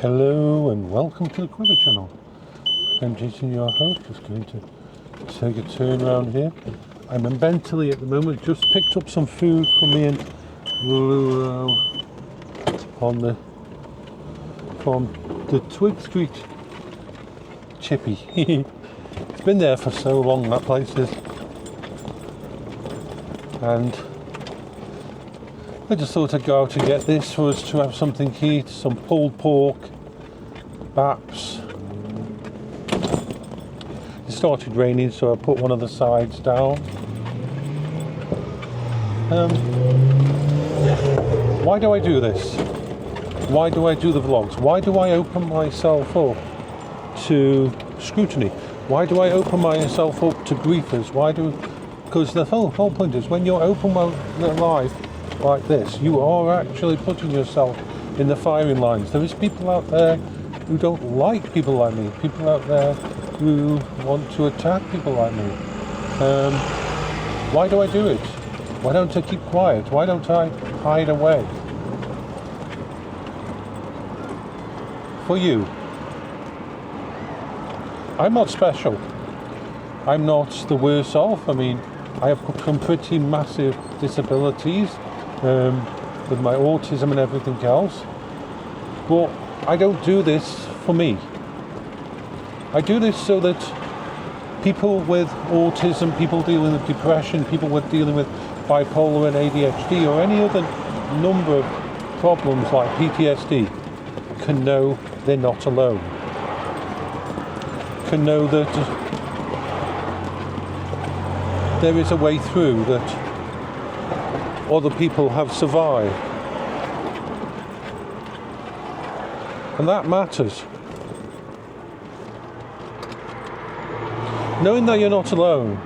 Hello and welcome to the Quiver channel. I'm Jason, your host. Just going to take a turn around here. I'm mentally at the moment, just picked up some food for me and Lulu from the Twig Street Chippy. It's been there for so long, that place is. And I just thought I'd go out and get this for us to have something to eat, some pulled pork, baps. It started raining, so I put one of the sides down. Why do I do this? Why do I do the vlogs? Why do I open myself up to scrutiny? Why do I open myself up to griefers? Because the whole point is, when you're open live like this, you are actually putting yourself in the firing lines. There is people out there who don't like people like me, people out there who want to attack people like me. Why do I do it? Why don't I keep quiet? Why don't I hide away? For you. I'm not special. I'm not the worst off. I mean, I have some pretty massive disabilities with my autism and everything else. But I don't do this for me. I do this so that people with autism, people dealing with depression, people dealing with bipolar and ADHD or any other number of problems like PTSD can know they're not alone. Can know that there is a way through, that other people have survived. And that matters. Knowing that you're not alone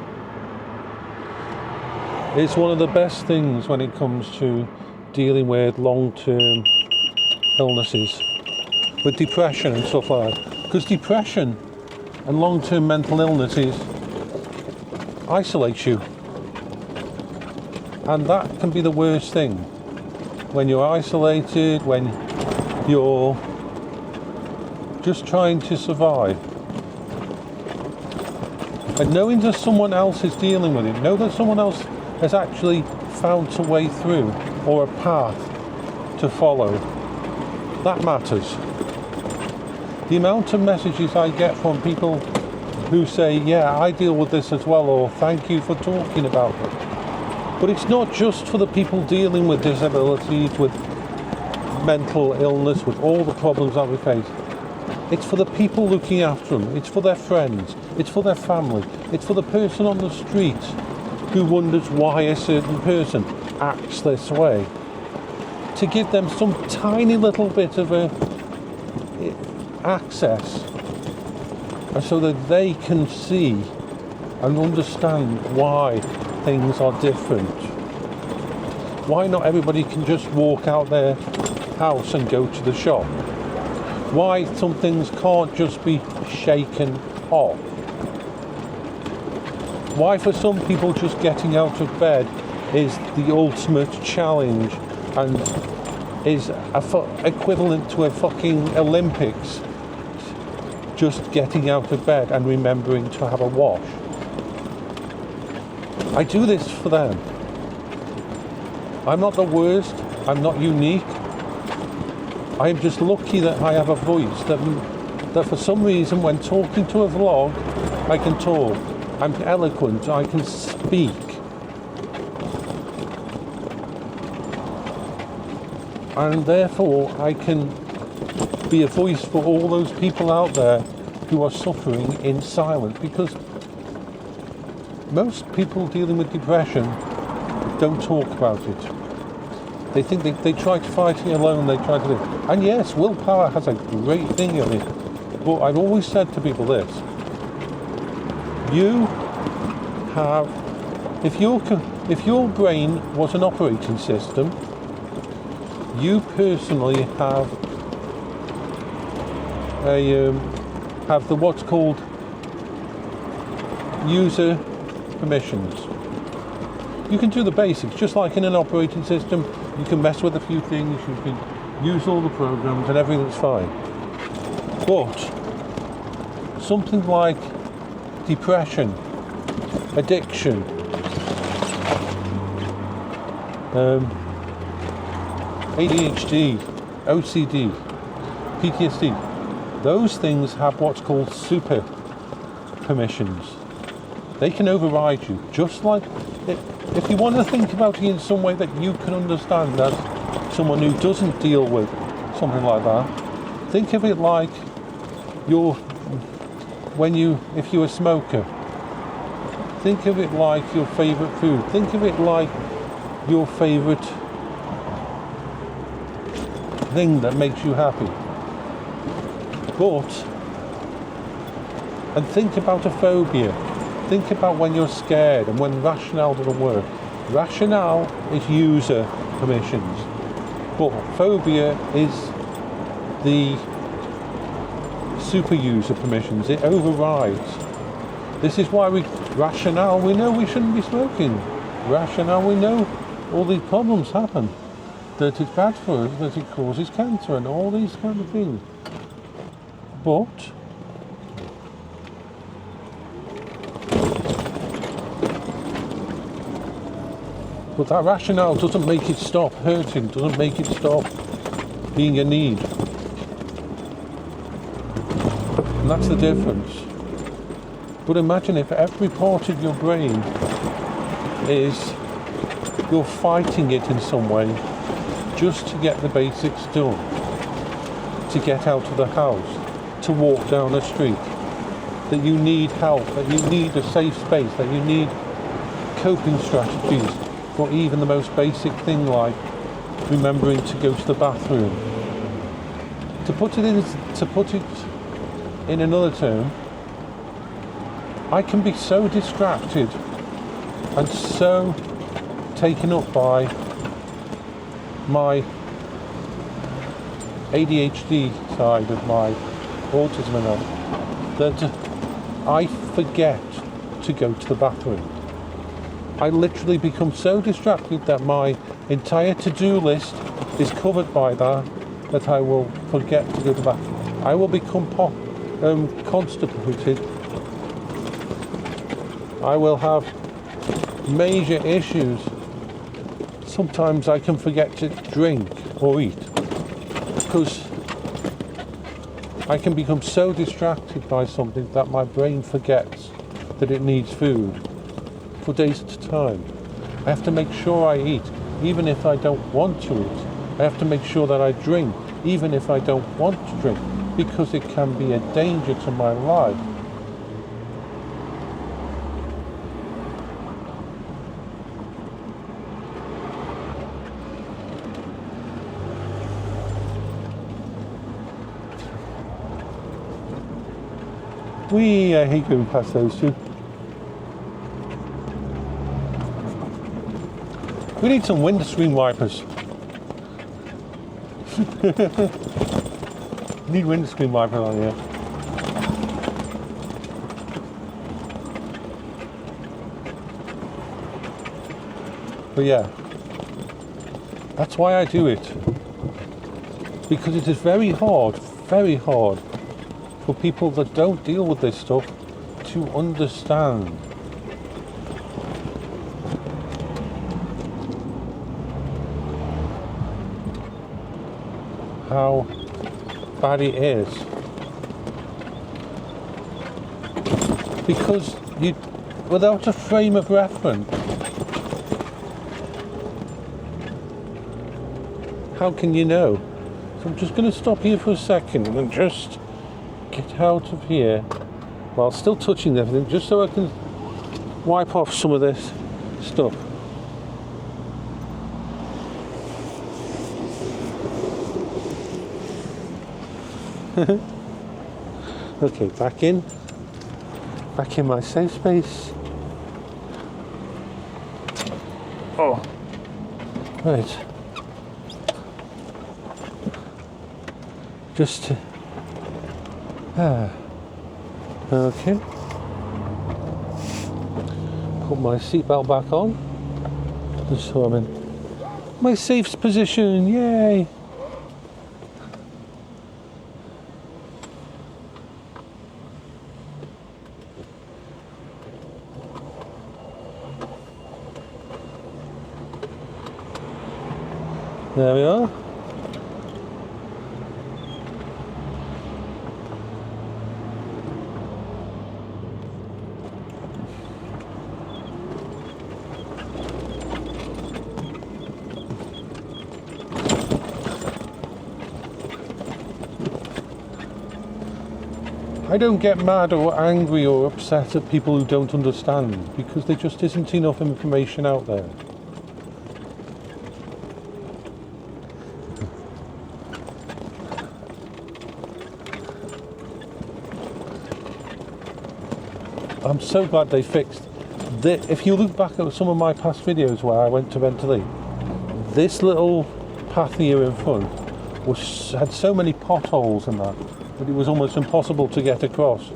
is one of the best things when it comes to dealing with long-term illnesses, with depression and stuff like that. Because depression and long-term mental illnesses isolates you. And that can be the worst thing. When you're isolated, when you're just trying to survive. And knowing that someone else is dealing with it, know that someone else has actually found a way through or a path to follow, that matters. The amount of messages I get from people who say, yeah, I deal with this as well, or thank you for talking about it. But it's not just for the people dealing with disabilities, with mental illness, with all the problems that we face. It's for the people looking after them. It's for their friends. It's for their family. It's for the person on the street who wonders why a certain person acts this way. To give them some tiny little bit of access so that they can see and understand why things are different. Why not everybody can just walk out their house and go to the shop? Why some things can't just be shaken off? Why for some people just getting out of bed is the ultimate challenge and is equivalent to a fucking Olympics, just getting out of bed and remembering to have a wash. I do this for them. I'm not the worst, I'm not unique. I am just lucky that I have a voice that for some reason when talking to a vlog, I can talk. I'm eloquent, I can speak. And therefore I can be a voice for all those people out there who are suffering in silence, because most people dealing with depression don't talk about it. They think they try to fight it alone, they try to live. And yes, willpower has a great thing in it. But I've always said to people this: you have, if your brain was an operating system, you personally have the what's called user permissions. You can do the basics, just like in an operating system. You can mess with a few things, you can use all the programs and everything's fine. But something like depression, addiction, ADHD, OCD, PTSD, those things have what's called super permissions. They can override you, just like if you want to think about it in some way that you can understand as someone who doesn't deal with something like that. Think of it like if you're a smoker. Think of it like your favourite food. Think of it like your favourite thing that makes you happy. And think about a phobia. Think about when you're scared and when rationale doesn't work. Rationale is user permissions, but phobia is the super user permissions. It overrides. This is why rationale, we know we shouldn't be smoking. Rationale, we know all these problems happen, that it's bad for us, that it causes cancer and all these kind of things. But that rationale doesn't make it stop hurting, doesn't make it stop being a need. And that's the difference. But imagine if every part of your brain is you're fighting it in some way just to get the basics done, to get out of the house, to walk down the street, that you need help, that you need a safe space, that you need coping strategies for even the most basic thing like remembering to go to the bathroom. To put it in another term, I can be so distracted and so taken up by my ADHD side of my autism and all, that I forget to go to the bathroom. I literally become so distracted that my entire to-do list is covered by that I will forget to go to the bathroom. I will become constipated. I will have major issues. Sometimes I can forget to drink or eat because I can become so distracted by something that my brain forgets that it needs food for days at a time. I have to make sure I eat even if I don't want to eat. I have to make sure that I drink even if I don't want to drink, because it can be a danger to my life. I hate going past those two. We need some windscreen wipers. Need windscreen wipers on here. But yeah, that's why I do it. Because it is very hard for people that don't deal with this stuff to understand. How bad it is. Because without a frame of reference, how can you know? So I'm just going to stop here for a second and just get out of here while still touching everything, just so I can wipe off some of this stuff. Okay, back in my safe space. Oh, right. Just okay. Put my seatbelt back on, just so I'm in my safe position. Yay! There we are. I don't get mad or angry or upset at people who don't understand, because there just isn't enough information out there. I'm so glad they fixed that. If you look back at some of my past videos where I went to ventilate, this little path here in front had so many potholes in that it was almost impossible to get across.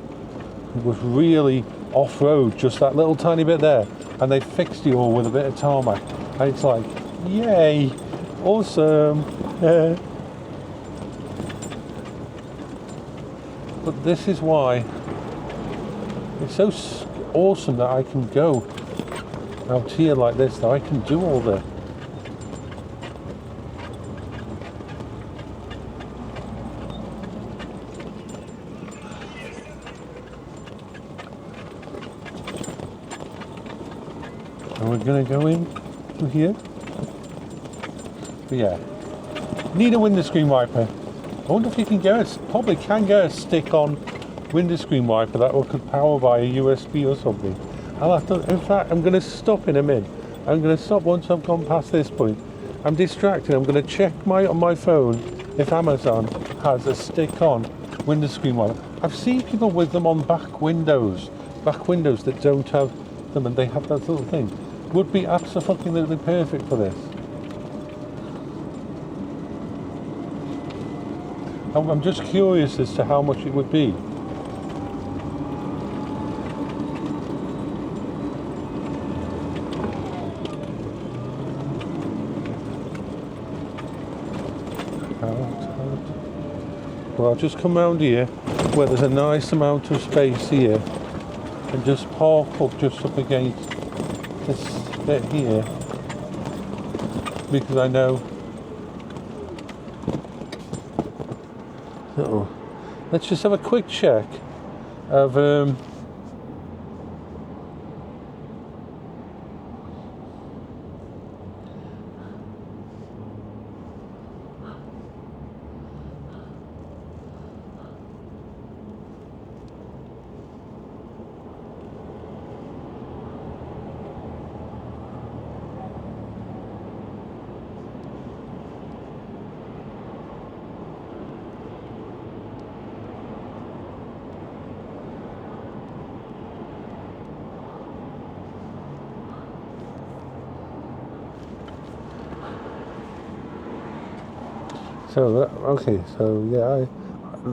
It was really off-road, just that little tiny bit there, and they fixed it all with a bit of tarmac, and it's like, yay, awesome. But this is why it's so awesome that I can go out here like this, that I can do all this. And we're going to go in through here. But yeah, need a windscreen wiper. I wonder if you can get probably can get a stick-on windscreen wiper that could power by a USB or something. I'll have to, in fact, I'm going to stop in a minute. I'm going to stop once I've gone past this point. I'm distracted. I'm going to check on my phone if Amazon has a stick-on windscreen wiper. I've seen people with them on back windows that don't have them, and they have that little thing. Would be absolutely perfect for this. I'm just curious as to how much it would be. Well, I'll just come round here where there's a nice amount of space here and just park up just up against this bit here, because I know. Let's just have a quick check of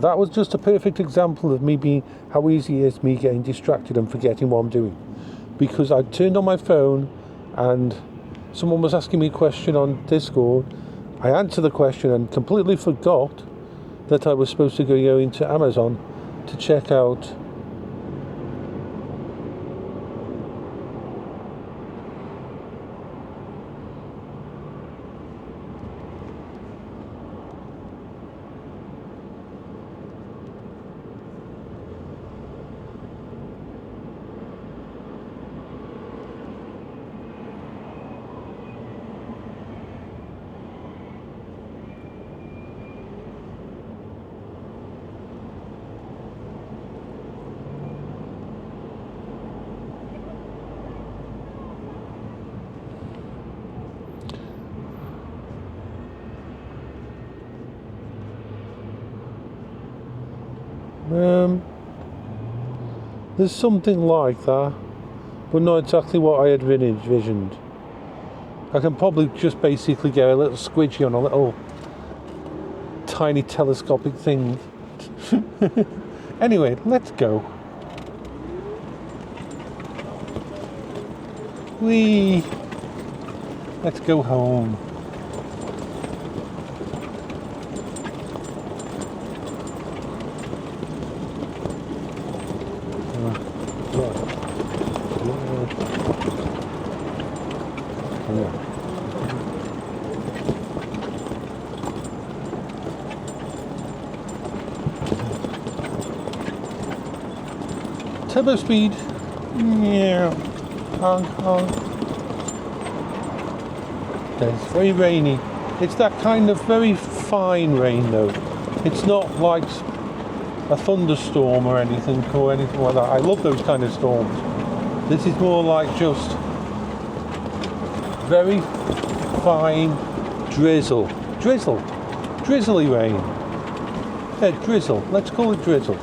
that was just a perfect example of how easy it is me getting distracted and forgetting what I'm doing, because I turned on my phone and someone was asking me a question on Discord. I answered the question and completely forgot that I was supposed to go into Amazon to check out there's something like that, but not exactly what I had envisioned. I can probably just basically get a little squidgy on a little tiny telescopic thing. Anyway, let's go. Let's go home. Turbo speed. Yeah. Honk, honk. It's very rainy. It's that kind of very fine rain though. It's not like a thunderstorm or anything like that. I love those kind of storms. This is more like just very fine drizzle. Drizzly rain. Yeah, drizzle. Let's call it drizzle.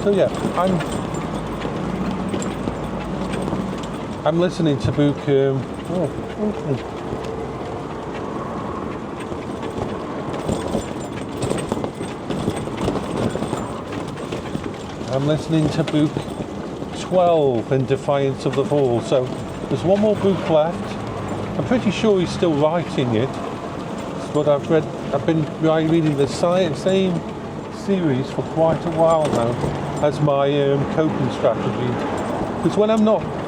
So yeah, I'm listening to book. I'm listening to book 12 in Defiance of the Fall. So there's one more book left. I'm pretty sure he's still writing it, but I've been reading the same series for quite a while now as my coping strategy. Because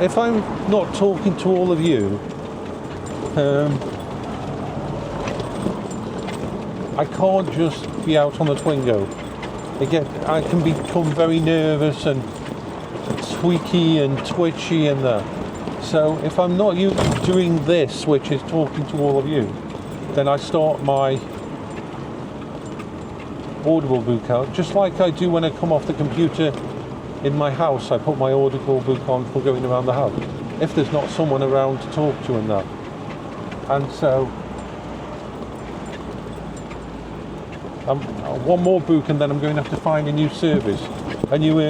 if I'm not talking to all of you, I can't just be out on the Twingo. I can become very nervous and squeaky and twitchy and that. So if I'm not doing this, which is talking to all of you, then I start my Audible book out, just like I do when I come off the computer in my house. I put my Audible book on for going around the house, if there's not someone around to talk to and that. And so, one more book and then I'm going to have to find a new service, a new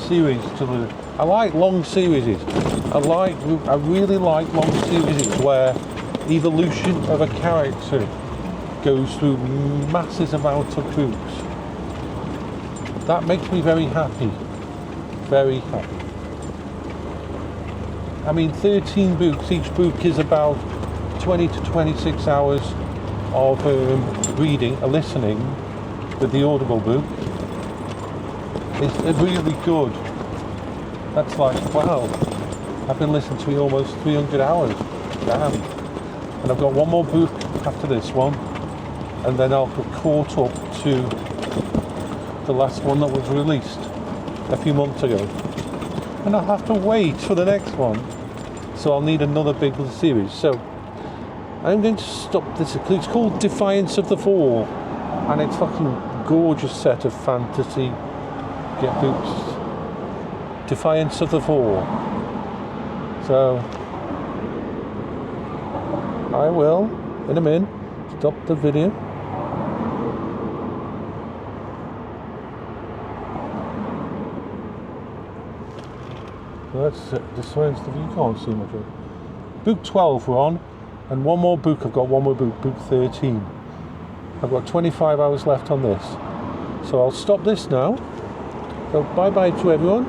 series to do. I like long series. I really like long series where evolution of a character goes through massive amounts of books. That makes me very happy. Very happy. I mean, 13 books. Each book is about 20 to 26 hours of reading, listening with the Audible book. It's really good. That's like, wow. I've been listening to it almost 300 hours. Damn. And I've got one more book after this one, and then I'll get caught up to the last one that was released a few months ago. And I'll have to wait for the next one. So I'll need another big series. So I'm going to stop this. It's called Defiance of the Fall, and it's fucking gorgeous set of fantasy books. Defiance of the Fall. So I will, in a minute, stop the video. That's this one's the you can't see much of it. Book 12 we're on, and one more book. I've got one more book, book 13. I've got 25 hours left on this, so I'll stop this now. So bye bye to everyone.